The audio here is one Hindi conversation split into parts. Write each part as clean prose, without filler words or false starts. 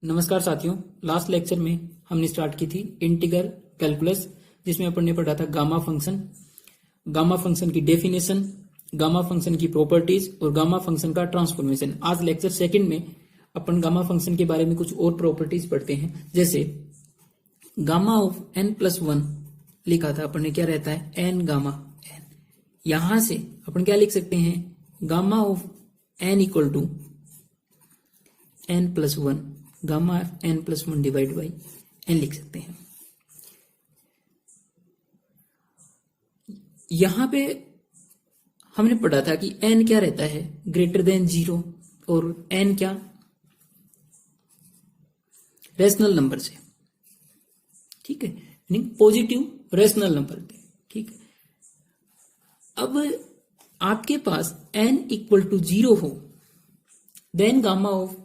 नमस्कार साथियों, लास्ट लेक्चर में हमने स्टार्ट की थी इंटीग्रल कैलकुलस, जिसमें अपन ने पढ़ा था गामा फंक्शन की डेफिनेशन, गामा फंक्शन की प्रॉपर्टीज और गामा फंक्शन का ट्रांसफॉर्मेशन। आज लेक्चर सेकंड में अपन गामा फंक्शन के बारे में कुछ और प्रॉपर्टीज पढ़ते हैं। जैसे गामा ऑफ n+1 लिखा था अपन ने, क्या रहता है n गामा n। यहां से अपन क्या लिख सकते हैं, gamma of n equal to n+1 gamma n+1 divide by n लिख सकते हैं। यहां पे हमने पढ़ा था कि n क्या रहता है, ग्रेटर देन 0, और n क्या, रेशनल नंबर से, ठीक है, यानी पॉजिटिव रेशनल नंबर थे, ठीक है। अब आपके पास n इक्वल टू 0 हो, देन गामा ऑफ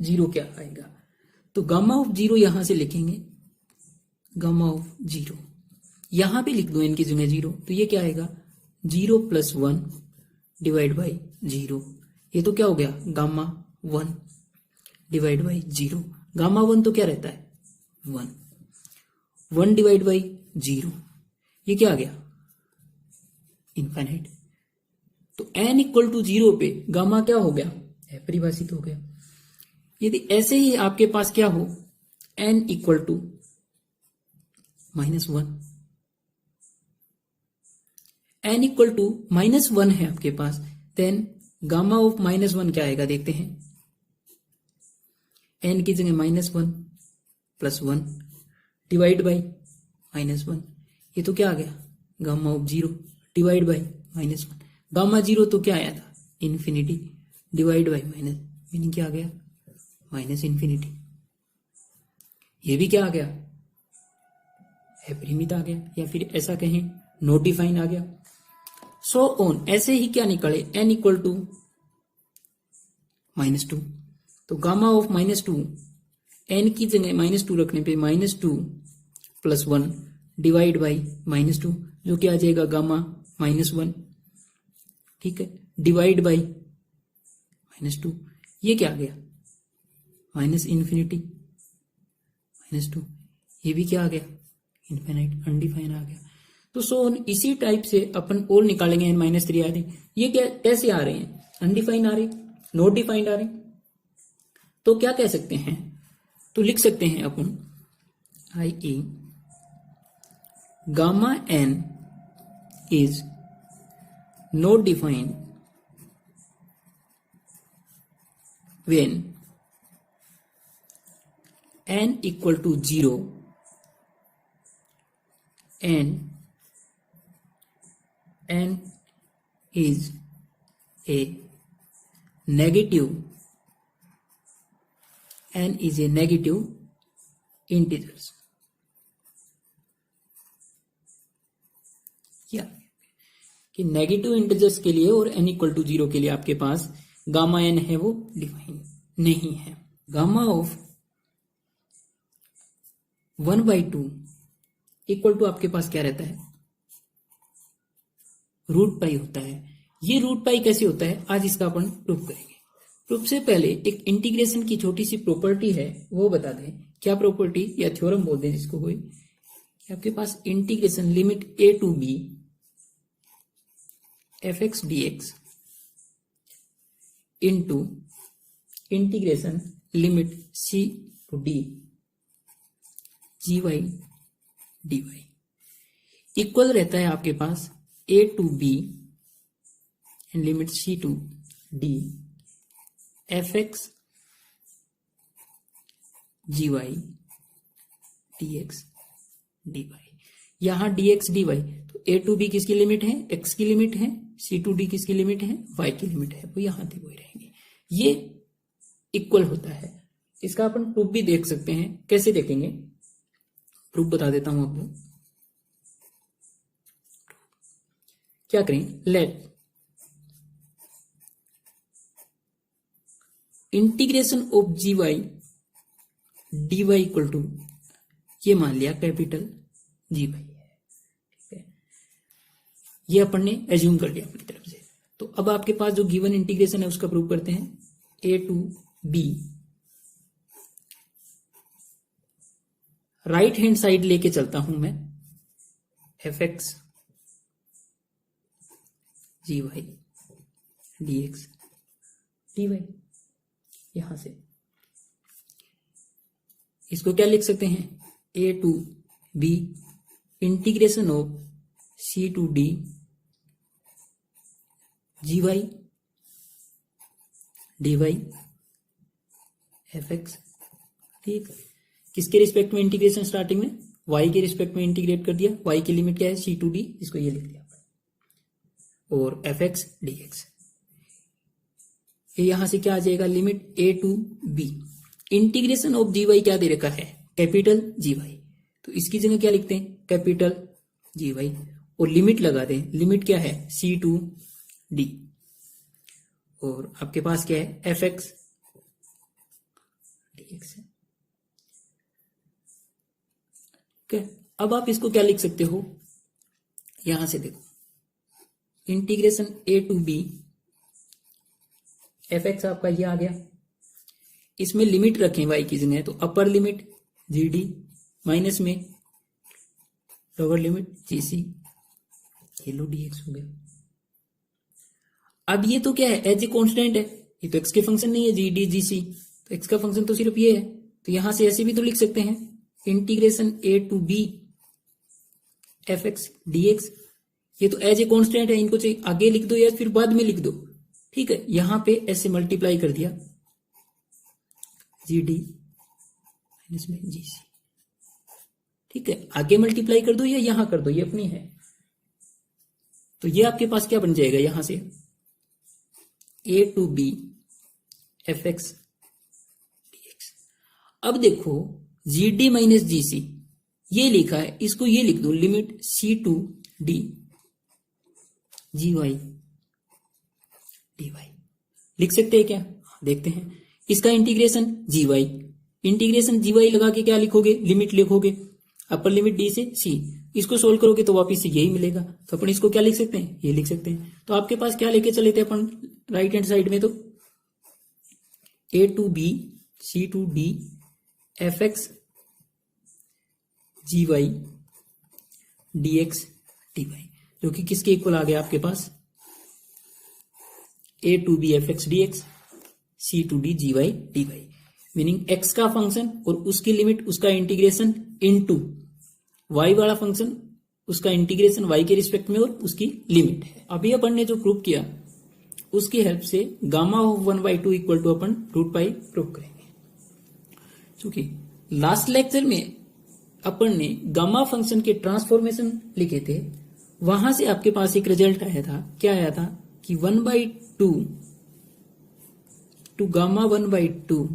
0 क्या आएगा, तो गामा ऑफ 0 यहां से लिखेंगे, गामा ऑफ 0 यहां पे लिख दो n की जगह 0, तो ये क्या आएगा 0+1 डिवाइड बाई 0। ये तो क्या हो गया गामा 1 डिवाइड बाई 0। गामा 1 तो क्या रहता है 1 डिवाइड बाई 0, ये क्या आ गया इनफाइनाइट। तो n इक्वल टू 0 पे गामा क्या हो गया, परिभाषित हो गया। यदि ऐसे ही आपके पास क्या हो n equal to -1, n equal to -1 है आपके पास, देन गामा ऑफ -1 क्या आएगा, देखते हैं। n की जगह -1 +1 डिवाइड बाई -1, ये तो क्या आ गया gamma of 0 divide by -1। Gamma 0 तो क्या आया था infinity divide by minus, meaning क्या आ गया -इन्फिनिटी। ये भी क्या आ गया परिमित आ गया, या फिर ऐसा कहें नॉट डिफाइन आ गया। सो ऑन, ऐसे ही क्या निकले n इक्वल टू -2, तो गामा ऑफ -2 n की जगह -2 रखने पे -2 +1 डिवाइड बाई -2, जो कि आ जाएगा गामा -1, ठीक है, डिवाइड बाई -2। ये क्या आ गया -इन्फिनिटी -2, ये भी क्या आ गया इनफाइनाइट अनडिफाइन आ गया। तो सो इसी टाइप से अपन और निकालेंगे n-3 आ रहे, ये क्या कैसे आ रहे हैं, अनडिफाइन आ रहे, नॉट डिफाइंड आ रहे, तो क्या कह सकते हैं, तो लिख सकते हैं अपन i.e. Gamma n is not defined when n equal to 0 and n is a negative, n is a negative integers। क्या कि नेगेटिव इंटीजर्स के लिए और n इक्वल टू 0 के लिए आपके पास गामा n है वो डिफाइन नहीं है। गामा ऑफ 1/2 इक्वल टू आपके पास क्या रहता है √π होता है। ये √π कैसे होता है, आज इसका अपन प्रूफ करेंगे। प्रूफ से पहले एक इंटीग्रेशन की छोटी सी प्रॉपर्टी है, वो बता दें। क्या प्रॉपर्टी या थ्योरम बोल दें जिसको कोई, कि आपके पास integration limit a to b fx dx into integration limit c to d gy dy equal रहता है आपके पास a to b and limit c to d fx gy dx dy। यहां dx dy, तो a टू b किसकी लिमिट है, x की लिमिट है, c टू d किसकी लिमिट है, y की लिमिट है, वो यहां थे वही रहेंगे। ये इक्वल होता है। इसका अपन प्रूफ भी देख सकते हैं, कैसे देखेंगे प्रूफ बता देता हूं आपको। क्या करें, let integration of G Y D Y equal to, ये मान लिया कैपिटल जी वाई है, ठीक है, ये अपन ने एज्यूम कर लिया अपनी तरफ से। तो अब आपके पास जो गिवन इंटीग्रेशन है उसका प्रूव करते हैं। a to b right hand side लेके चलता हूं मैं, f x g Y d x d y, यहां से इसको क्या लिख सकते हैं, a to B integration of c to D G Y D y f x, ठीक। किसके रिस्पेक्ट में इंटीग्रेशन, स्टार्टिंग में वाई के रिस्पेक्ट में इंटीग्रेट कर दिया, वाई की लिमिट क्या है सी टू डी, इसको ये लिख दिया, और एफ एक्स डी एक्स, यहां से क्या आ जाएगा, limit A to B integration of G Y क्या दे रखा है, कैपिटल जी वाई, तो इसकी जगह क्या लिखते हैं, कैपिटल जी वाई, और लिमिट लगा दें, लिमिट क्या है सी टू डी, और आपके पास क्या है एफ एक्स डी एक्स है। अब आप इसको क्या लिख सकते हो, यहां से देखो, integration A to B F X आपका ये आ गया, इसमें लिमिट रखें वाई की जगह, तो upper limit G D minus में लोअर लिमिट जी सी, ये लो डी एक्स हो गया। अब ये तो क्या है, एज ए कॉन्स्टेंट है, ये तो एक्स के फंक्शन नहीं है जी डी जी सी, तो एक्स का फंक्शन तो सिर्फ ये है, तो यहां से ऐसे भी तो लिख सकते हैं, integration A to B F x D X, ये तो एज ए कॉन्स्टेंट है, इनको चाहिए आगे लिख दो या फिर बाद में लिख दो, ठीक है। यहां पे ऐसे मल्टीप्लाई कर दिया जी डी माइनस में जी सी, ठीक है, आगे मल्टीप्लाई कर दो या यहां कर दो, ये अपनी है, तो ये आपके पास क्या बन जाएगा, यहां से a to B F x D x. अब देखो जी डी माइनस जी सी ये लिखा है, इसको ये लिख दो, limit C to D G Y D Y, लिख सकते हैं क्या, देखते हैं, इसका integration G Y, integration G Y लगा के क्या लिखोगे, लिमिट लिखोगे अपर लिमिट डी से सी, इसको सोल्व करोगे तो वापिस से यही मिलेगा, तो अपन इसको क्या लिख सकते हैं, ये लिख सकते हैं। तो आपके पास क्या लेके चले थे अपन राइट हैंड साइड में, तो a to b c to d f x g Y d x d y, जो कि किसके इक्वल आ गया आपके पास, a to B F x D x c to D G Y D y, meaning x का फंक्शन और उसकी लिमिट उसका इंटीग्रेशन इनटू वाई वाला फंक्शन उसका इंटीग्रेशन वाई के रिस्पेक्ट में और उसकी लिमिट है। अभी अपन ने जो प्रूव किया उसकी हेल्प से गामा ऑफ 1/2 इक्वल टू अपन √π प्रूव करेंगे, क्योंकि लास्ट लेक्चर में अपन ने गामा फंक्शन के ट्रांसफॉर्मेशन लिखे थे, वहां से आपके पास एक रिजल्ट आया था, क्या आया था कि 1/2 to gamma 1/2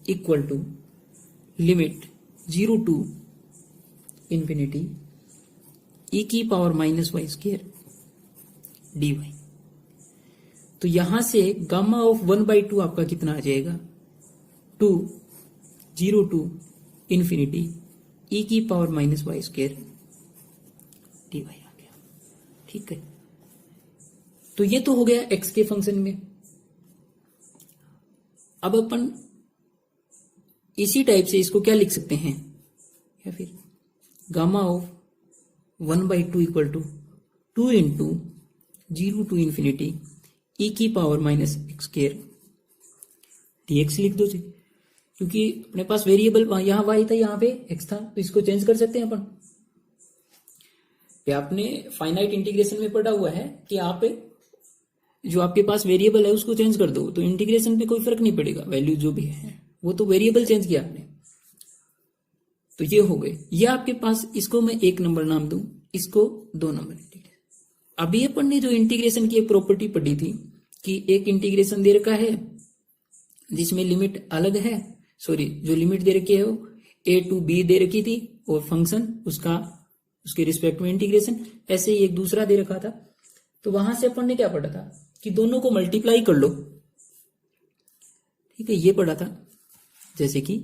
equal to limit 0 to infinity e की पावर -y² dy, तो यहां से गामा ऑफ 1/2 आपका कितना आ जाएगा, 0 टू इंफिनिटी e की पावर -y² dy आ गया, ठीक है। तो ये तो हो गया x के फंक्शन में। अब अपन इसी टाइप से इसको क्या लिख सकते हैं, या फिर gamma of 1/2 equal to 2 into 0 to infinity e की पावर -x² dx लिख दो जी, क्योंकि अपने पास वेरिएबल यहां y था, यहां पे x था, तो इसको चेंज कर सकते हैं अपन। आपने फाइनाइट इंटीग्रेशन में पढ़ा हुआ है कि आप जो आपके पास वेरिएबल है उसको चेंज कर दो, तो इंटीग्रेशन पे कोई फर्क नहीं पड़ेगा, वैल्यू जो भी है वो तो वेरिएबल चेंज किया आपने, तो ये हो गए। ये आपके पास, इसको मैं 1 नंबर नाम दूं, इसको 2 नंबर इंटीग्रेशन। अभी अपन ने जो इंटीग्रेशन की एक प्रॉपर्टी पढ़ी थी कि एक इंटीग्रेशन दे रखा है जिसमें लिमिट अलग है, सॉरी जो लिमिट दे रखी है वो a टू b दे रखी थी और फंक्शन उसका उसके रिस्पेक्ट में इंटीग्रेशन, ऐसे ही एक दूसरा दे रखा था। तो वहां से अपन ने क्या पढ़ा था कि दोनों को मल्टीप्लाई कर लो, ठीक है, ये पढ़ा था, जैसे कि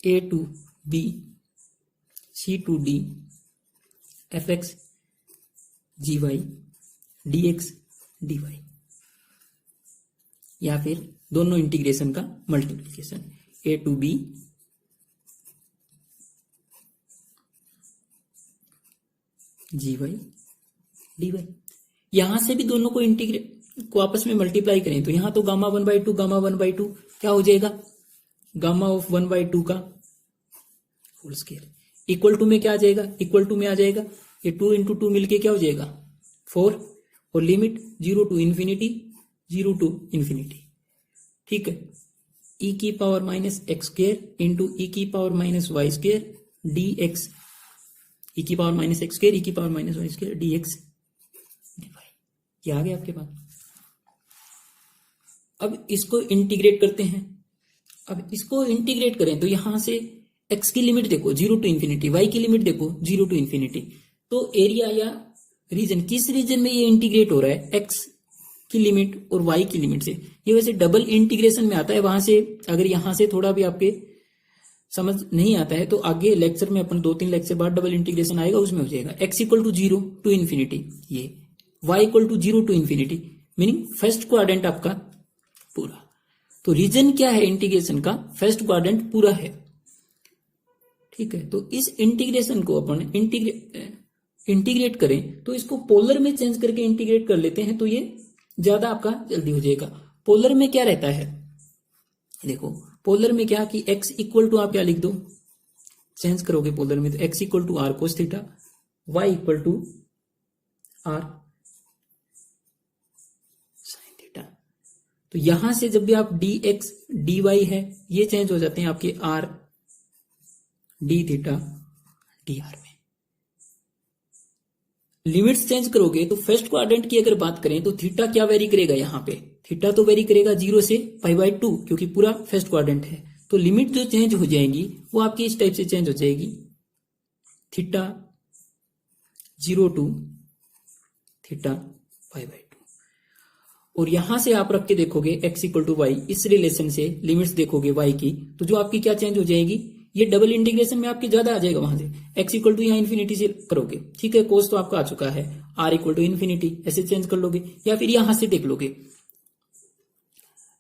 a to b c to d f x g Y d x d y, या फिर दोनों इंटीग्रेशन का multiplication a to b g Y D y. यहां से भी दोनों को इंटीग्रेट को आपस में मल्टीप्लाई करें तो यहां तो गामा 1/2 गामा 1/2 क्या हो जाएगा, गामा ऑफ 1/2 का होल स्क्वायर इक्वल टू में क्या आ जाएगा, इक्वल टू में आ जाएगा ये 2 इंटू 2 मिलके क्या हो जाएगा 4, और limit 0 to infinity, 0 to infinity. ठीक है, e की power minus x square into e की power minus y square d x, e की power minus x square e की power minus y square d x d y, ये आ गया आपके पास। अब इसको इंटीग्रेट करते हैं। अब इसको इंटीग्रेट करें तो यहां से x की लिमिट देखो 0 टू इन्फिनिटी, y की लिमिट देखो 0 टू इन्फिनिटी, तो एरिया या रीजन किस रीजन में ये इंटीग्रेट हो रहा है, x की लिमिट और y की लिमिट से। ये वैसे डबल इंटीग्रेशन में आता है, वहां से अगर यहां से थोड़ा भी आपके समझ नहीं आता है तो आगे लेक्चर में अपन 2-3 लेक्चर बाद डबल इंटीग्रेशन आएगा, उसमें हो जाएगा x equal to 0 to infinity, ये y equal to 0 to infinity, meaning first quadrant आपका पूरा। तो रीजन क्या है इंटीग्रेशन का, फर्स्ट क्वाड्रेंट पूरा है। ठीक है, तो इस इंटीग्रेशन को अपन इंटीग्रेट करें तो इसको पोलर में चेंज करके इंटीग्रेट कर लेते हैं, तो ये ज्यादा आपका जल्दी हो जाएगा। पोलर में क्या रहता है, देखो पोलर में क्या कि x इक्वल टू आप क्या लिख दो, चेंज करोगे पोलर में तो x equal to R cos theta, y equal to R sine theta. तो यहां से जब भी आप dx dy है ये चेंज हो जाते हैं आपके r D theta D are में। लिमिट्स चेंज करोगे तो फर्स्ट क्वाड्रेंट की अगर बात करें तो थीटा क्या वेरी करेगा, यहां पे थीटा तो वेरी करेगा 0 से π/2 क्योंकि पूरा फर्स्ट क्वाड्रेंट है। तो लिमिट जो चेंज हो जाएंगी वो आपकी इस टाइप से चेंज हो जाएगी, थीटा 0 टू थीटा π/2। और यहां से आप रख के देखोगे x इक्वल टू वाई, इस रिलेशन से लिमिट्स देखोगे y की, तो जो आपकी क्या चेंज हो जाएगी, ये डबल इंटीग्रेशन में आपके ज्यादा आ जाएगा, वहां से x इक्वल टू यहाँ इन्फिनिटी से करोगे। ठीक है, कोस तो आपका आ चुका है, r इक्वल टू इन्फिनिटी ऐसे चेंज कर लोगे, या फिर यहां से देख लोगे।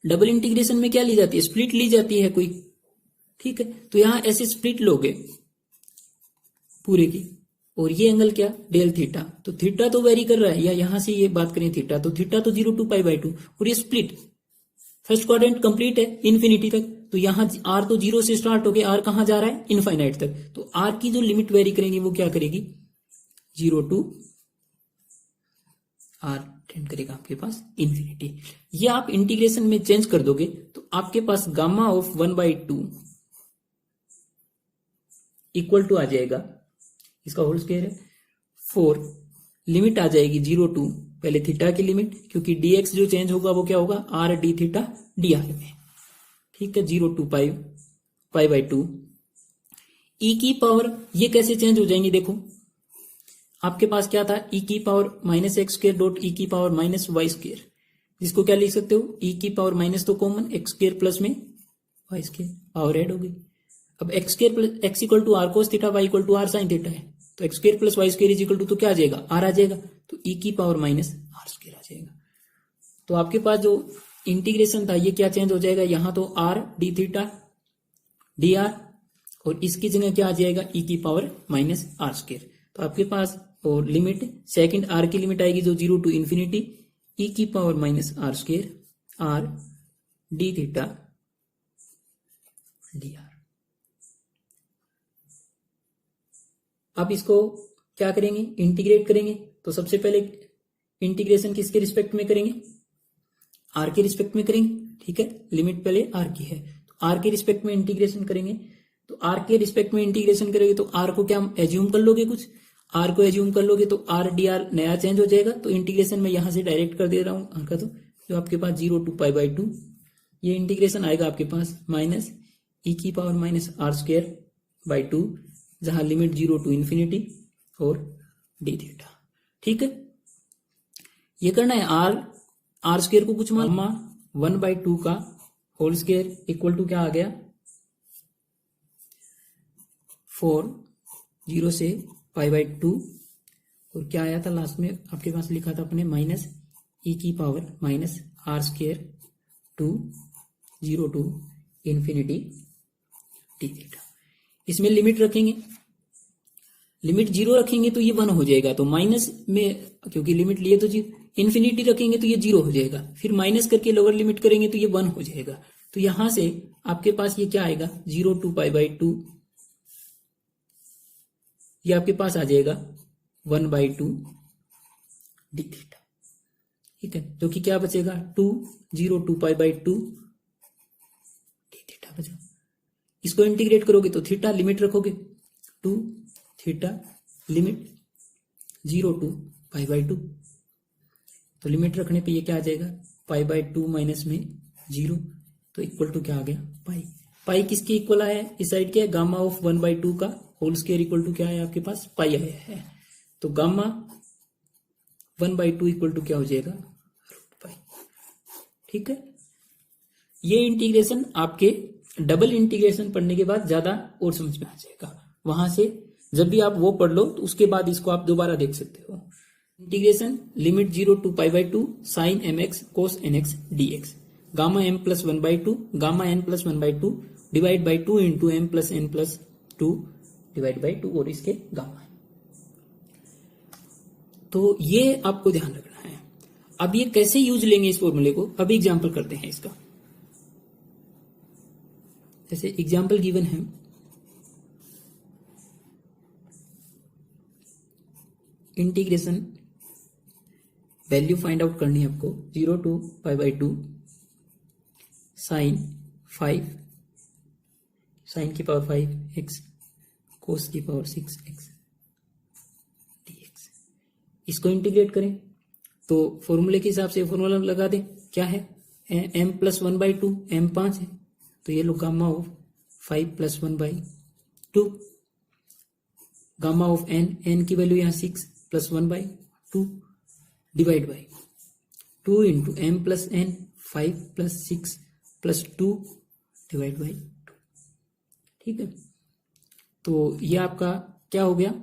डबल इंटीग्रेशन में क्या ली जाती है, स्प्लिट ली जाती है कोई। ठीक है, तो यहां ऐसे स्प्लिट लोगे पूरे की, और ये एंगल क्या डेल थीटा, तो थीटा तो वेरी कर रहा है, या यहां से ये बात करें थीटा तो 0 टू π/2, और ये स्प्लिट फर्स्ट क्वाड्रेंट कंप्लीट है इन्फिनिटी तक, तो यहां r तो 0 से स्टार्ट होके r कहां जा रहा है इनफाइनाइट तक, तो r की जो लिमिट वेरी करेंगी वो क्या करेगी 0 टू r टेंड करेगा आपके पास इन्फिनिटी। ये आप इंटीग्रेशन में चेंज कर दोगे तो आपके पास गामा ऑफ 1/2 इक्वल टू आ जाएगा, इसका होल स्क्वायर है 4, लिमिट आ जाएगी 0 टू पहले थीटा की लिमिट, क्योंकि dx जो चेंज होगा वो क्या होगा r d theta D are में। ठीक है, 0 टू π/2 e की पावर ये कैसे चेंज हो जाएंगे, देखो आपके पास क्या था e की power minus x square dot E की पावर माइनस वाई स्क्र, जिसको क्या लिख सकते हो e की पावर माइनस तो कॉमन एक्स स्क्र प्लस में वाई स्क्र, पावर ऐड हो गई। अब X square plus X equal to R cos theta Y equal to R sine theta है, तो X square plus Y square is equal to तो क्या आ जाएगा आर आ जाएगा, तो e की पावर माइनस आर स्क्र आ जाएगा। तो आपके पास जो इंटीग्रेशन था ये क्या चेंज हो जाएगा, यहां तो are D theta D are, और इसकी जगह क्या आ जाएगा e की पावर माइनस आर स्क्र। तो आपके पास और लिमिट सेकंड आर की लिमिट आएगी जो 0 टू इन्फिनिटी e की power minus R square R D theta D R. अब इसको क्या करेंगे, इंटीग्रेट करेंगे, तो सबसे पहले इंटीग्रेशन किसके रिस्पेक्ट में करेंगे, आर के रिस्पेक्ट में करेंगे। ठीक है, लिमिट पहले आर की है तो आर के रिस्पेक्ट में इंटीग्रेशन करेंगे, तो आर के रिस्पेक्ट में इंटीग्रेशन करेंगे तो आर को क्या एज्यूम कर लोगे, कुछ आर को एज्यूम कर लोगे तो आर डी आर नया चेंज हो जाएगा, तो इंटीग्रेशन में यहां से डायरेक्ट कर दे रहा हूं आर का, तो जो आपके पास 0 टू π/2 ये इंटीग्रेशन आएगा आपके पास माइनस ई की power minus R square by 2, जहां लिमिट 0 टू इन्फिनिटी और डी थीटा। ठीक है, ये करना है आर स्क्र को कुछ मान 1/2 का होल स्क्र इक्वल टू क्या आ गया 4, 0 से π/2, और क्या आया था लास्ट में आपके पास लिखा था अपने माइनस ई की power minus R square to 0 to infinity D theta. इसमें लिमिट रखेंगे लिमिट 0 रखेंगे तो ये 1 हो जाएगा, तो माइनस में क्योंकि लिमिट लिए तो जी इन्फिनिटी रखेंगे तो ये 0 हो जाएगा, फिर माइनस करके लोअर लिमिट करेंगे तो ये 1 हो जाएगा। तो यहां से आपके पास ये क्या आएगा 0 to π/2, ये आपके पास आ जाएगा 1/2 d थीटा। ठीक है, जो कि क्या बचेगा 0 to π/2 d थीटा बचा। इसको इंटीग्रेट करोगे तो थीटा लिमिट रखोगे 2 थीटा लिमिट 0 to π/2, तो लिमिट रखने पे ये क्या आ जाएगा π/2 माइनस में 0, तो इक्वल टू क्या आ गया पाई। पाई किसके इक्वल आया है, इस साइड क्या है गामा ऑफ 1/2 का होल स्क्वायर इक्वल टू क्या है आपके पास पाई आया है, तो गामा 1/2 इक्वल टू क्या हो जाएगा √पाई। ठीक है, ये इंटीग्रेशन आपके डबल इंटीग्रेशन पढ़ने के बाद ज्यादा और समझ में आ जाएगा। वहां से जब भी आप वो पढ़ लो तो उसके बाद इसको आप दोबारा देख सकते हो। Integration limit 0 to π/2 sin mx cos nx dx, gamma m plus 1/2 gamma n plus 1/2 divide by 2 into m plus n plus 2 divide by 2 और इसके गामा। तो ये आपको ध्यान रखना है। अब ये कैसे यूज लेंगे इस फॉर्मूले को, अभी एग्जाम्पल करते हैं इसका। जैसे एग्जाम्पल गिवन है, इंटीग्रेशन वैल्यू फाइंड आउट करनी है आपको 0 to π/2 साइन 5 साइन की पावर 5x कोस की पावर 6x dx। इसको इंटीग्रेट करें तो फॉर्मूले के हिसाब से फॉर्मूला लगा दें, क्या है m प्लस 1/2, m 5 है तो ये लो gamma of 5 plus 1/2, gamma of n की वैल्यू यहाँ 6 plus 1/2 divide by 2 into m plus n 5 plus 6 plus 2 divide by 2। ठीक है, तो ये आपका क्या हो गया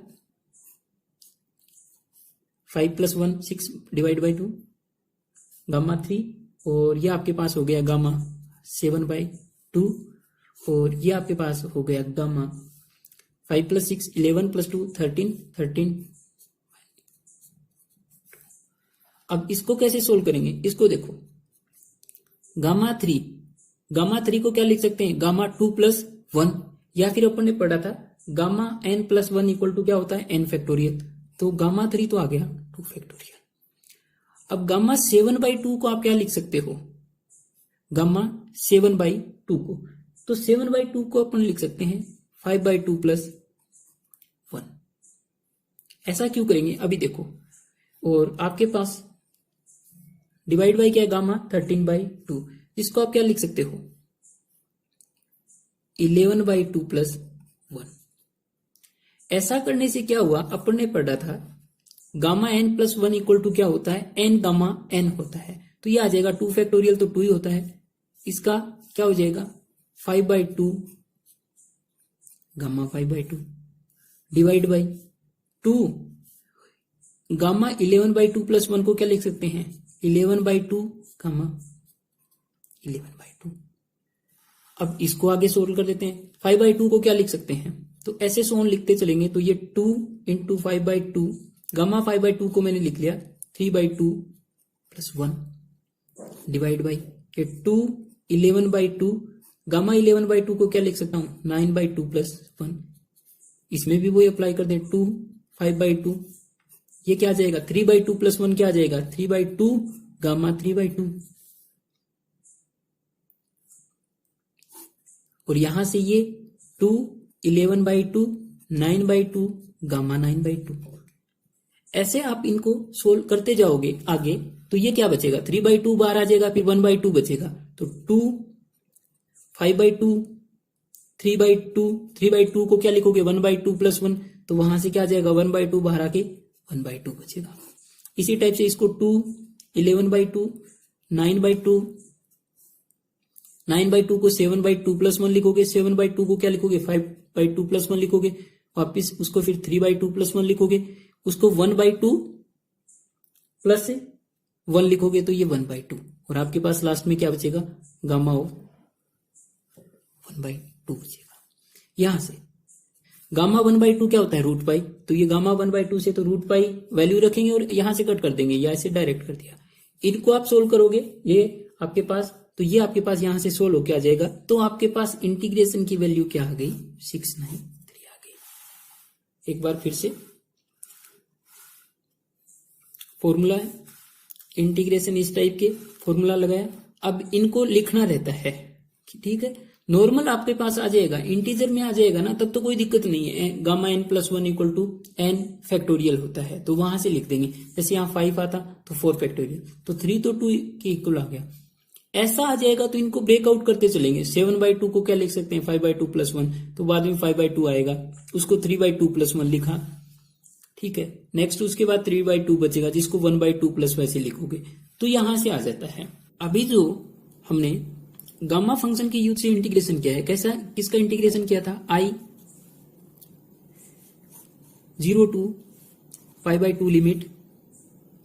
5 प्लस 1 6 डिवाइड बाई 2 गामा 3, और ये आपके पास हो गया गामा 7/2, और ये आपके पास हो गया गामा 5 प्लस 6 11 प्लस 2 13। अब इसको कैसे सोल्व करेंगे, इसको देखो गामा 3 को क्या लिख सकते हैं गामा 2 प्लस 1, या फिर अपन ने पढ़ा था gamma n plus 1 equal to क्या होता है n फैक्टोरियल, तो गामा 3 तो आ गया 2 फैक्टोरियल। अब गामा 7/2 को आप क्या लिख सकते हो गामा 7/2 को, तो 7/2 को अपन लिख सकते हैं 5/2 प्लस 1। ऐसा क्यों करेंगे अभी देखो, और आपके पास डिवाइड बाई क्या है गामा 13/2, इसको आप क्या लिख सकते हो 11/2 प्लस 1। ऐसा करने से क्या हुआ, अपन ने पढ़ा था gamma n plus 1 equal to क्या होता है n गामा n होता है, तो ये आ जाएगा 2 फैक्टोरियल तो 2 ही होता है, इसका क्या हो जाएगा 5/2 gamma 5/2 divide by 2 gamma 11/2 plus 1 को क्या लिख सकते हैं 11/2 गामा 11/2। अब इसको आगे सोल्व कर देते हैं, 5/2 को क्या लिख सकते हैं, तो ऐसे सोन लिखते चलेंगे तो ये 2 इंटू 5/2 गामा 5/2 को मैंने लिख लिया 3/2 प्लस 1 डिवाइड बाई ये 2 11/2 गामा 11/2 को क्या लिख सकता हूं 9/2 प्लस 1, इसमें भी वही अप्लाई कर दे 2 5/2, ये क्या आ जाएगा 3/2 प्लस 1 क्या आ जाएगा 3/2 गामा 3/2, और यहां से ये 2 11/2 9/2 गामा 9/2। ऐसे आप इनको सोल्व करते जाओगे आगे तो ये क्या बचेगा 3/2 बाहर आ जाएगा, फिर 1/2 बचेगा, तो 2 5/2 3/2 को क्या लिखोगे 1/2 प्लस 1, तो वहां से क्या आ जाएगा 1/2 बाहर आके 1/2 बचेगा। इसी टाइप से इसको 2 11/2 9/2 को 7/2 प्लस 1 लिखोगे, 7/2 को क्या लिखोगे 5/2 प्लस 1 लिखोगे, वापिस उसको फिर 3/2 प्लस 1 लिखोगे, उसको 1/2 प्लस 1 लिखोगे तो ये 1/2, और आपके पास लास्ट में क्या बचेगा गामा ऑफ 1/2 बचेगा। यहां से गामा 1/2 क्या होता है, रूट पाई। तो ये गामा 1/2 से तो रूट पाई वैल्यू रखेंगे और यहां से कट कर देंगे, या ऐसे डायरेक्ट कर दिया। इनको आप सोल्व करोगे, ये आपके पास, तो ये आपके पास यहां से सोल्व होके आ जाएगा। तो आपके पास इंटीग्रेशन की वैल्यू क्या आ गई, 693 आ गई। एक बार फिर से फॉर्मूला है, इंटीग्रेशन इस टाइप के फॉर्मूला लगाया। अब इनको लिखना रहता है, ठीक है। नॉर्मल आपके पास आ जाएगा, इंटीजर में आ जाएगा ना, तब तो कोई दिक्कत नहीं है। Gamma n+1 equal to n factorial होता है, तो वहां से लिख देंगे। जैसे यहाँ 5 आता तो 4 फैक्टोरियल, तो 3 तो 2 के इक्वल आ गया। ऐसा आ जाएगा तो इनको ब्रेकआउट करते चलेंगे। 7/2 को क्या लिख सकते हैं, 5/2 + 1, तो बाद में 5/2 आएगा, उसको 3/2 + 1 लिखा, ठीक है। नेक्स्ट उसके बाद 3/2 बचेगा, जिसको 1/2 प्लस वैसे लिखोगे, तो यहां से आ जाता है। अभी जो हमने गामा फंक्शन के यूज से इंटीग्रेशन किया है, कैसा, किसका इंटीग्रेशन किया था, I 0 to π/2 लिमिट,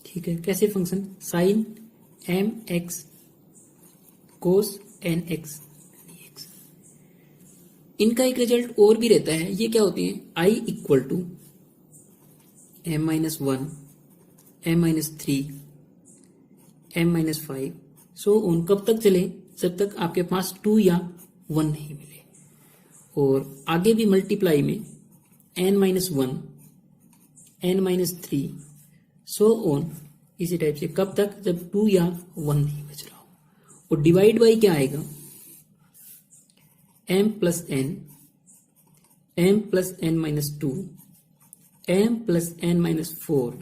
ठीक है। कैसे function, sin mx cos nx dx। इनका एक रिजल्ट और भी रहता है, ये क्या होती है, I equal to m-1 m-3 m-5 so on. कब तक चले, जब तक आपके पास 2 या 1 नहीं मिले। और आगे भी मल्टीप्लाई में n-1 n-3 सो ऑन, इसी टाइप से, कब तक, जब 2 या 1 नहीं बच रहा हो। और डिवाइड बाई क्या आएगा, m + n m + n-2 m + n-4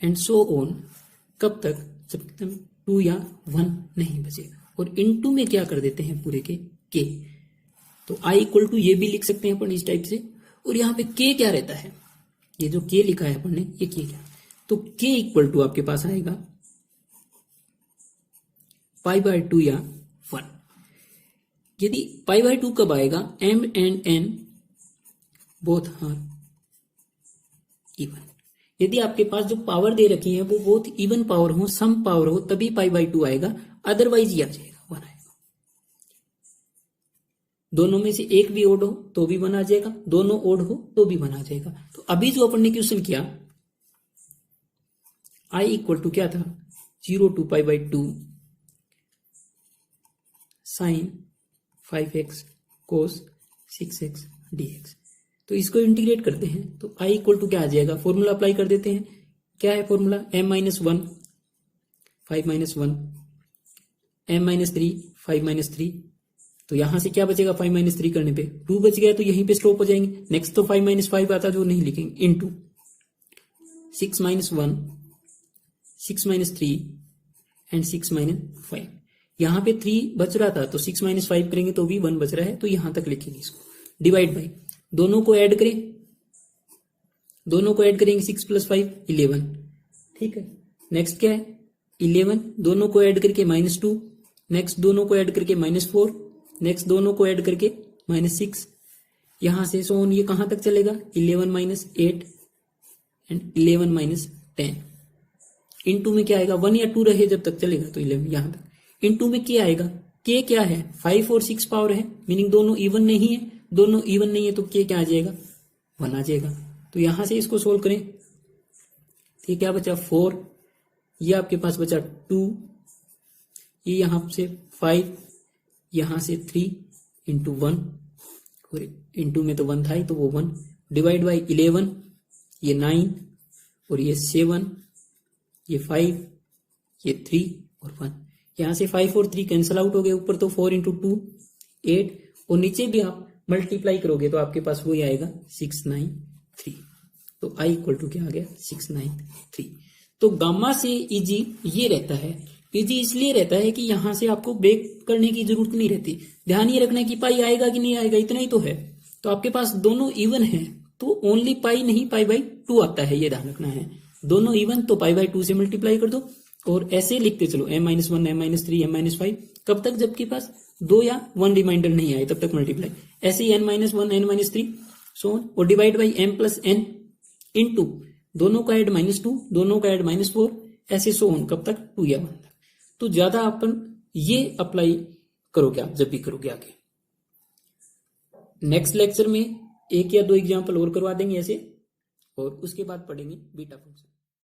and so on, कब तक, जब तक 2 या 1 नहीं बचेगा। और इनटू में क्या कर देते हैं पूरे के तो I इक्वल टू ये भी लिख सकते हैं अपन इस टाइप से। और यहाँ पे k क्या रहता है, ये जो k लिखा है अपन ने, ये k क्या, तो k इक्वल टू आपके पास आएगा π/2 या 1। यदि π/2 कब आएगा, m and n both are even. यदि आपके पास जो पावर दे रखी है वो बोथ इवन पावर हो, सम पावर हो, तभी π/2 आएगा, अदरवाइज ये आ जाएगा 1 आएगा। दोनों में से एक भी ओड हो तो भी 1 आ जाएगा, दोनों ओड हो तो भी 1 आ जाएगा। तो अभी जो अपन ने क्वेश्चन किया, I इक्वल टू क्या था, 0 to π/2 sin 5x cos 6x dx। तो इसको इंटीग्रेट करते हैं, तो I इक्वल टू क्या आ जाएगा, फॉर्मूला अप्लाई कर देते हैं। क्या है फॉर्मूला, m-1 5-1 m-3 5-3। तो यहां से क्या बचेगा, 5-3 करने पे 2 बच गया, तो यहीं पे स्टॉप हो जाएंगे। नेक्स्ट तो 5-5 आता जो नहीं लिखेंगे, इनटू 6-1 6-3 एंड 6-5। यहां पे 3 बच रहा था, तो 6-5 करेंगे तो भी 1 बच रहा है, तो यहां तक लिखेंगे इसको। डिवाइड बाई, दोनों को ऐड करें, दोनों को ऐड करेंगे, 6 + 5 11, ठीक है। नेक्स्ट क्या है, 11, दोनों को ऐड करके -2, नेक्स्ट दोनों को ऐड करके -4, नेक्स्ट दोनों को ऐड करके -6। यहां से सोन ये कहां तक चलेगा, 11 - 8 एंड 11 - 10। इनटू में क्या आएगा, 1 या 2 रहे जब तक चलेगा, तो 11 यहां तक। इनटू में क्या आएगा, के क्या है, 5 और 6 पावर है, मीनिंग दोनों इवन नहीं है, दोनों इवन नहीं है, तो के क्या आ जाएगा, 1 आ जाएगा। तो यहां से इसको सोल्व करें, तो ये क्या बचा, 4, ये आपके पास बचा 2, ये यहां से 5, यहां से 3 इंटू 1, और इंटू में तो 1 था ही, तो वो 1, डिवाइड बाई 11, ये 9, और ये 7, ये 5, ये 3 और 1। यहां से 5 और 3 कैंसिल आउट हो गए, ऊपर तो 4 × 2 8, और नीचे भी आप मल्टीप्लाई करोगे तो आपके पास वही आएगा 693। तो I इक्वल टू क्या आ गया, 693। तो गामा से इजी ये रहता है, इजी इसलिए रहता है कि यहां से आपको ब्रेक करने की जरूरत नहीं रहती। ध्यान ये रखना कि पाई आएगा कि नहीं आएगा, इतना ही तो है। तो आपके पास दोनों इवन है तो ओनली पाई नहीं, π/2 आता है, ये ध्यान रखना है। दोनों इवन तो π/2 से मल्टीप्लाई कर दो, और ऐसे लिखते चलो, m-1 m-3 m-5, कब तक, जबकि पास 2 या 1 रिमाइंडर नहीं आए तब तक मल्टीप्लाई। ऐसे ही n-1 n-3 सो ऑन, और divide by m + n into दोनों का ऐड -2, दोनों का ऐड -4, ऐसे सो ऑन, कब तक, 2 या 1 तक। तो ज्यादा अपन ये अप्लाई करोगे आप जब भी करोगे आगे। नेक्स्ट लेक्चर में एक या दो एग्जाम्पल और करवा देंगे ऐसे, और उसके बाद पढ़ेंगे बीटा फंक्शन।